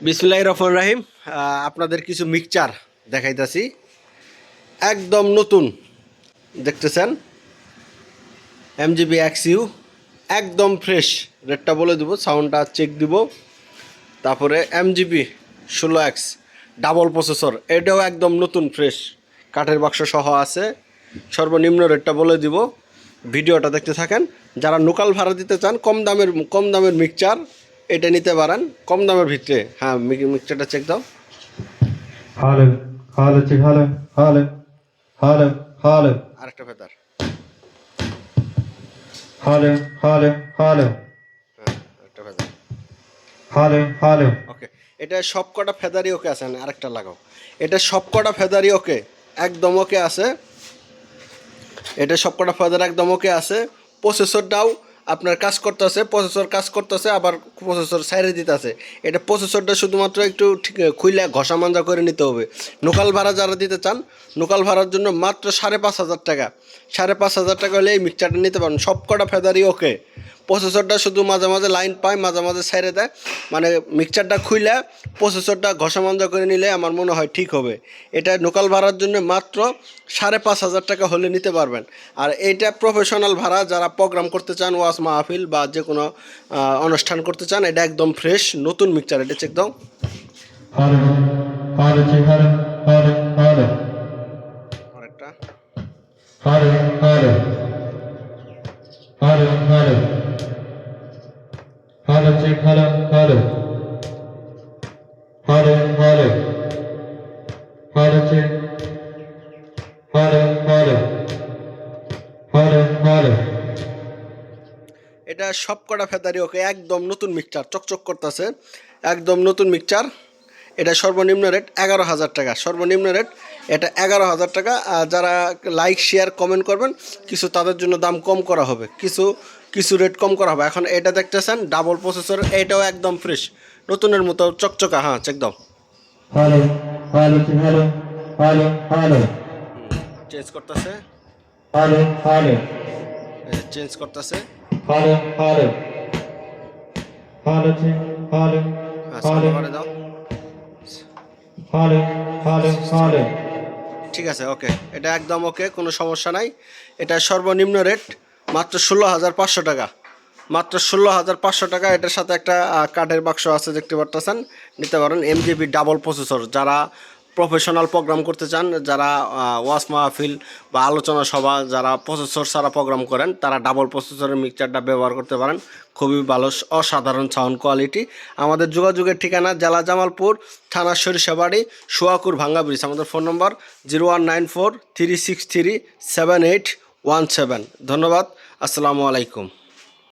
বিসমিল্লাহির রহমানির রহিম। আপনাদের কিছু মিক্সচার দেখাইতাছি, একদম নতুন দেখতেছেন। MGB XU একদম ফ্রেশ, রেটটা বলে দেবো, সাউন্ডটা চেক দিব। তারপরে MGB 16X ডাবল প্রসেসর, এটাও একদম নতুন ফ্রেশ, কাঠের বাক্স সহ আছে। সর্বনিম্ন রেটটা বলে দিব, ভিডিওটা দেখতে থাকেন। যারা লোকাল ভাড়া দিতে চান, কম দামের মিক্সচার এটা নিতে পারেন, কম দামের ভিতরে। হ্যাঁ, মিক্সচারটা চেক দাও। Hello, hello, check, hello, hello, hello, hello, আরেকটা ফেদার। hello, hello, hello, হ্যাঁ, আরেকটা ফেদার। hello, hello. ওকে, এটা সব কটা ফেদারই ওকে আছে না? আরেকটা লাগাও। এটা সব কটা ফেদারই ওকে, একদম ওকে আছে। এটা সব কটা ফেদার একদম ওকে আছে। প্রসেসরটাও আপনার কাজ করতেছে, প্রসেসর কাজ করতেছে, আবার প্রসেসর সাইডে দিতেছে। এটা প্রসেসরটা শুধুমাত্র একটু ঠিক খুইলে ঘষা মাজা করে নিতে হবে। লোকাল ভাড়া যারা দিতে চান, লোকাল ভাড়ার জন্য মাত্র 5,500 টাকা। 5,500 টাকা হলে এই মিক্সচারটা নিতে পারেন। সব কটা ফেদারই ওকে। প্রসেসরটা শুধু মাঝে মাঝে লাইন পায়, মাঝে মাঝে সাইডে দেয়। মানে মিক্সচারটা খুইলে প্রসেসরটা ঘষা মাজা করে নিলে আমার মনে হয় ঠিক হবে। এটা লোকাল ভাড়ার জন্য মাত্র 5,500 টাকা হলে নিতে পারবেন। আর এইটা প্রফেশনাল ভাড়া, যারা প্রোগ্রাম করতে চান, ওয়াজ মাহফিল বা যে কোনো অনুষ্ঠান করতে চান, এটা একদম ফ্রেশ নতুন মিক্সচার। এটা চেক দাও। Hello, hello, check, hello, hello, hello, আরেকটা। hello, hello, hello, hello, hello, check, hello, hello, hello, hello, hello, check, hello, hello, hello, hello. এটা সব কটা ফেদারি ওকে, একদম নতুন মিক্সচার, চকচক করতেছে, একদম নতুন মিক্সচার। এটা সর্বনিম্ন রেট 11,000 টাকা, সর্বনিম্ন রেট এটা 11,000 টাকা। আর যারা লাইক শেয়ার কমেন্ট করবেন, কিছু তাদের জন্য দাম কম করা হবে, কিছু রেট কম করা হবে। এখন এটা দেখতেছেন ডাবল প্রসেসর, এটাও একদম ফ্রেশ নতুনের মতো চকচকা। হ্যাঁ, চেক দাও। Hello, hello, check, hello, hello, hello, change করতেছে, hello, hello, চেঞ্জ করতেছে। hello, hello, hello, check, hello, হ্যাঁ, সাউন্ড hello, বাড়ে দাও। hello, hello, hello. ঠিক আছে, ওকে, এটা একদম ওকে, কোনো সমস্যা নাই। এটা সর্বনিম্ন রেট মাত্র 16,500 টাকা, মাত্র 16,500 টাকা। এটার সাথে একটা কাঠের বাক্স আছে, দেখতে পারতেছেন, নিতে পারেন। MGB ডাবল প্রসেসর, যারা প্রফেশনাল প্রোগ্রাম করতে চান, যারা ওয়াজ মাহফিল বা আলোচনা সভা, যারা প্রসেসর ছাড়া প্রোগ্রাম করেন, তারা ডাবল প্রসেসরের মিক্সচারটা ব্যবহার করতে পারেন। খুবই ভালো, অসাধারণ সাউন্ড কোয়ালিটি। আমাদের যোগাযোগের ঠিকানা জেলা জামালপুর, থানা সরিষাবাড়ি, সোয়াকুর ভাঙ্গা ব্রিজ। আমাদের ফোন নম্বর 0194 363 7817। ধন্যবাদ, আসসালামু আলাইকুম।